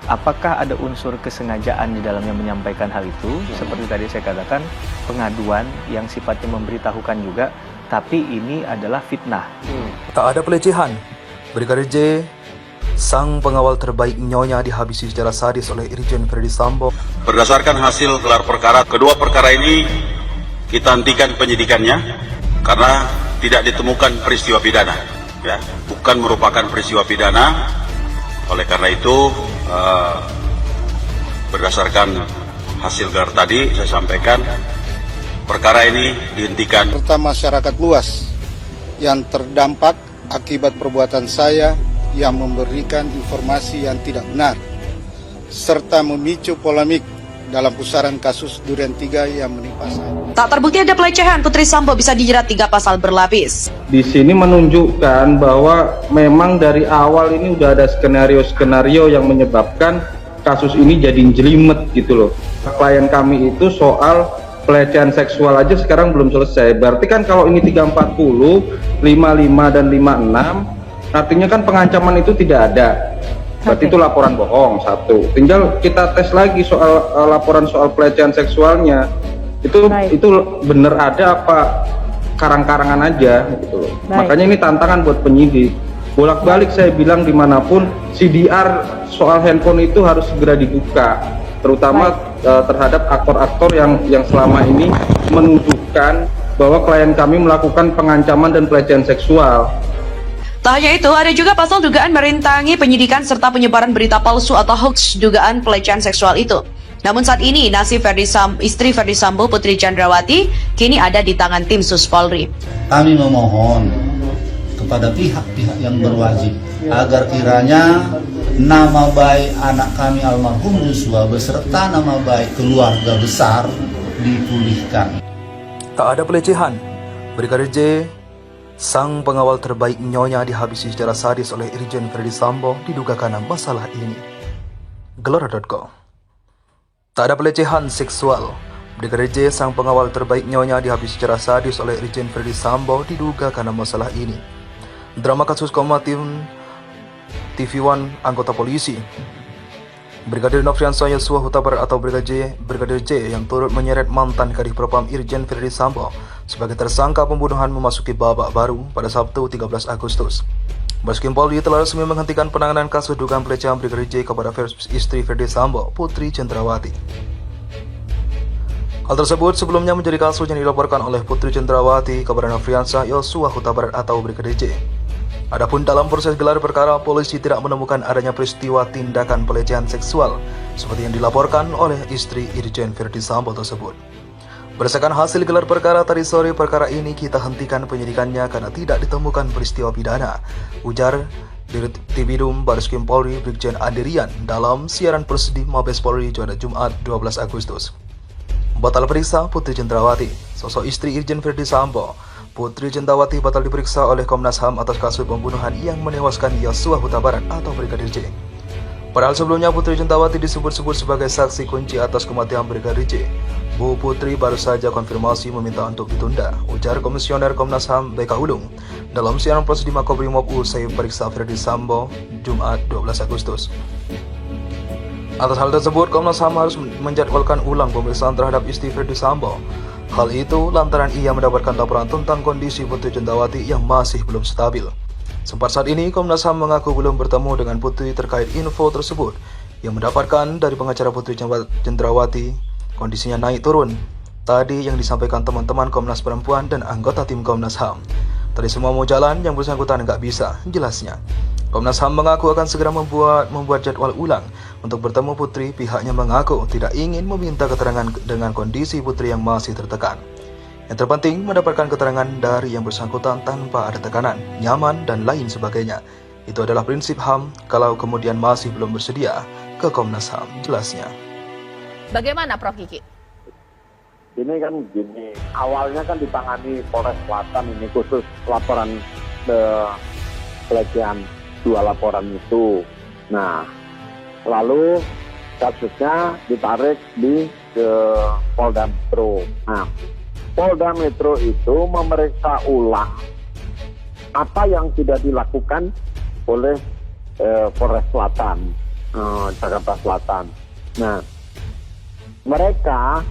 apakah ada unsur kesengajaan di dalamnya menyampaikan hal itu? Seperti tadi saya katakan, pengaduan yang sifatnya memberitahukan juga, tapi ini adalah fitnah. Tak ada pelecehan. Brigadir J, sang pengawal terbaik Nyonya, dihabisi secara sadis oleh Irjen Verdi Sambo. Berdasarkan hasil gelar perkara, kedua perkara ini kita hentikan penyidikannya karena tidak ditemukan peristiwa pidana, ya, bukan merupakan peristiwa pidana. Oleh karena itu, berdasarkan hasil gelar tadi saya sampaikan, perkara ini dihentikan. Serta masyarakat luas yang terdampak akibat perbuatan saya yang memberikan informasi yang tidak benar, serta memicu polemik dalam pusaran kasus Durian 3 yang menimpa saya. Tak terbukti ada pelecehan, Putri Sambo bisa dijerat 3 pasal berlapis. Di sini menunjukkan bahwa memang dari awal ini udah ada skenario-skenario yang menyebabkan kasus ini jadi jelimet gitu loh. Klien kami itu soal pelecehan seksual aja sekarang belum selesai. Berarti kan kalau ini 340, 55 dan 56, artinya kan pengancaman itu tidak ada. Berarti itu laporan bohong, satu. Tinggal kita tes lagi soal laporan soal pelecehan seksualnya. Itu bener ada apa karang-karangan aja gitu loh. Makanya ini tantangan buat penyidik. Bolak-balik saya bilang dimanapun CDR soal handphone itu harus segera dibuka, terutama terhadap aktor-aktor yang selama ini menunjukkan bahwa klien kami melakukan pengancaman dan pelecehan seksual. Tak hanya itu, ada juga pasal dugaan merintangi penyidikan serta penyebaran berita palsu atau hoax dugaan pelecehan seksual itu. Namun saat ini, nasib istri Verdi Sambo, Putri Chandrawati, kini ada di tangan tim Sus Polri. Kami memohon kepada pihak-pihak yang berwajib agar kiranya nama baik anak kami almarhum Joshua beserta nama baik keluarga besar dipulihkan. Tak ada pelecehan. Brigadir J, sang pengawal terbaik Nyonya, dihabisi secara sadis oleh Irjen Verdi Sambo diduga karena masalah ini. Gelora.com. Tak ada pelecehan seksual. Brigadir J, sang pengawal terbaik Nyonya, dihabisi secara sadis oleh Irjen Verdi Sambo diduga karena masalah ini. Drama kasus Komatim TV1 anggota polisi. Brigadir Nofriansah Yosua Huta Barat atau Brigadir J yang turut menyeret mantan Kadif Propam Irjen Verdi Sambo sebagai tersangka pembunuhan memasuki babak baru pada Sabtu 13 Agustus. Bareskrim Polri telah resmi menghentikan penanganan kasus dugaan pelecehan Brigadir J kepada istri Verdi Sambo, Putri Chandrawati. Hal tersebut sebelumnya menjadi kasus yang dilaporkan oleh Putri Chandrawati kepada Nofriansah Yosua Huta Barat atau Brigadir J. Adapun dalam proses gelar perkara, polisi tidak menemukan adanya peristiwa tindakan pelecehan seksual seperti yang dilaporkan oleh istri Irjen Verdi Sambo tersebut. Berdasarkan hasil gelar perkara tadi sore, perkara ini kita hentikan penyidikannya karena tidak ditemukan peristiwa pidana, ujar Dirut Tibidum Bareskrim Polri Brigjen Adrian dalam siaran pers di Mabes Polri pada Jumat 12 Agustus. Batal periksa Putri Chandrawati, sosok istri Irjen Verdi Sambo. Putri Chandrawati batal diperiksa oleh Komnas HAM atas kasus pembunuhan yang menewaskan Yosua Huta Barat atau Brigadir J. Padahal sebelumnya Putri Chandrawati disebut-sebut sebagai saksi kunci atas kematian Brigadir J. Bu Putri baru saja konfirmasi meminta untuk ditunda, ujar Komisioner Komnas HAM BK Ulung dalam siaran pers di Makobrimob usai periksa Verdi Sambo Jumat 12 Agustus. Atas hal tersebut, Komnas HAM harus menjadwalkan ulang pemeriksaan terhadap istri Verdi Sambo. Hal itu lantaran ia mendapatkan laporan tentang kondisi Putri Chandrawati yang masih belum stabil. Sempat saat ini, Komnas HAM mengaku belum bertemu dengan Putri terkait info tersebut yang mendapatkan dari pengacara Putri Chandrawati. Kondisinya naik turun. Tadi yang disampaikan teman-teman Komnas Perempuan dan anggota tim Komnas HAM. Tadi semua mau jalan, yang bersangkutan nggak bisa, jelasnya. Komnas HAM mengaku akan segera membuat jadwal ulang untuk bertemu Putri. Pihaknya mengaku tidak ingin meminta keterangan dengan kondisi Putri yang masih tertekan. Yang terpenting mendapatkan keterangan dari yang bersangkutan tanpa ada tekanan, nyaman, dan lain sebagainya. Itu adalah prinsip HAM kalau kemudian masih belum bersedia ke Komnas HAM, jelasnya. Bagaimana Prof. Kiki? Ini kan gini, awalnya kan ditangani Polres Selatan ini khusus laporan pelecehan, 2 laporan itu. Nah, lalu kasusnya ditarik di Polda Metro. Nah, Polda Metro itu memeriksa ulang apa yang sudah dilakukan oleh Polres Selatan. Jakarta Selatan. Nah, mereka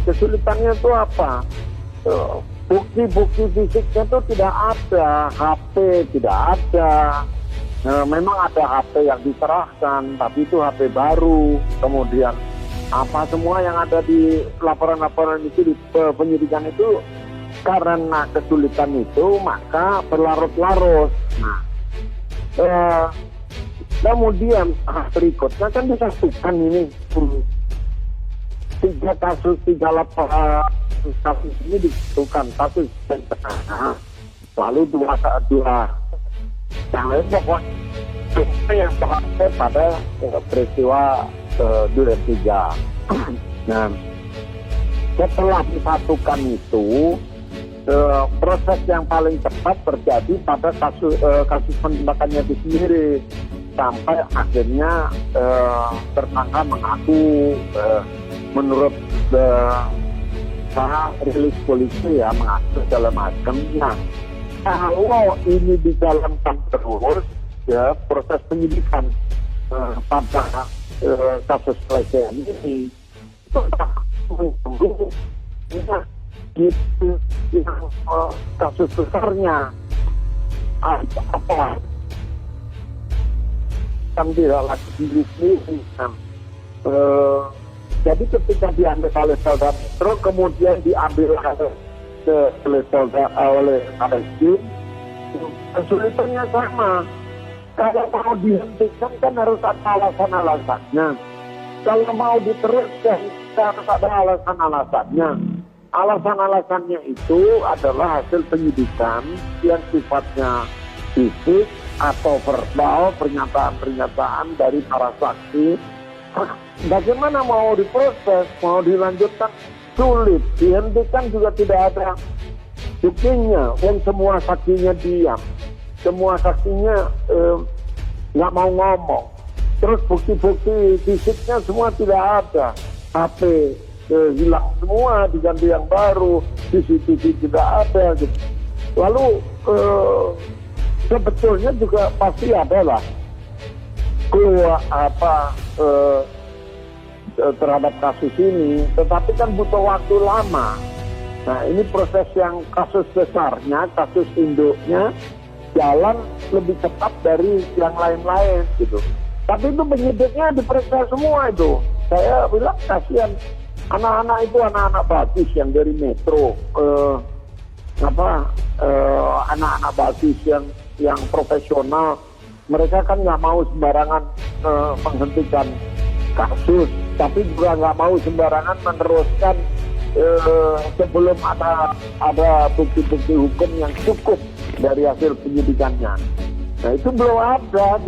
kesulitannya itu apa? Bukti-bukti fisiknya itu tidak ada, HP tidak ada. Memang ada HP yang diserahkan, tapi itu HP baru. Kemudian apa semua yang ada di laporan-laporan itu di penyidikan itu karena kesulitan itu maka berlarut-larut. Nah, kemudian berikutnya kan disatukan ini 3 kasus, 3 laporan kasus ini disatukan kasus lalu dua yang lain pokoknya yang terakhir pada peristiwa Duren 3. Nah, setelah disatukan itu proses yang paling cepat terjadi pada kasus penembakannya itu sendiri sampai akhirnya tersangka mengaku menurut rilis polisi ya mengaku segala macam. Nah, kalau ini dijalankan terus ya proses penyidikan pada kasus pelecehan ini itu menunggu gitu kasus besarnya apa kan tidak lagi diri. Jadi ketika diambil oleh Polda Metro kemudian diambil oleh Barreskrim, kesulitannya sama. Kalau mau dihentikan kan harus ada alasan-alasannya. Kalau mau diteruskan harus ada alasan-alasannya. Alasan-alasannya itu adalah hasil penyidikan yang sifatnya fisik atau verbal, pernyataan-pernyataan dari para saksi. Bagaimana mau diproses, mau dilanjutkan, sulit. Dihentikan juga tidak ada buktinya. Yang semua saksinya diam. Semua saksinya nggak mau ngomong. Terus bukti-bukti fisiknya semua tidak ada. HP hilang semua, diganti yang baru, CCTV tidak ada. Gitu. Lalu sebetulnya juga pasti ada lah terhadap kasus ini, tetapi kan butuh waktu lama. Nah, ini proses yang kasus besarnya, kasus induknya jalan lebih cepat dari yang lain-lain gitu. Tapi itu penyidiknya diperiksa semua itu. Saya bilang kasihan anak-anak itu, anak-anak bagus yang dari Metro, anak-anak bagus yang profesional. Mereka kan nggak mau sembarangan menghentikan kasus, tapi juga nggak mau sembarangan meneruskan sebelum ada bukti-bukti hukum yang cukup dari hasil penyidikannya. Nah, itu belum ada.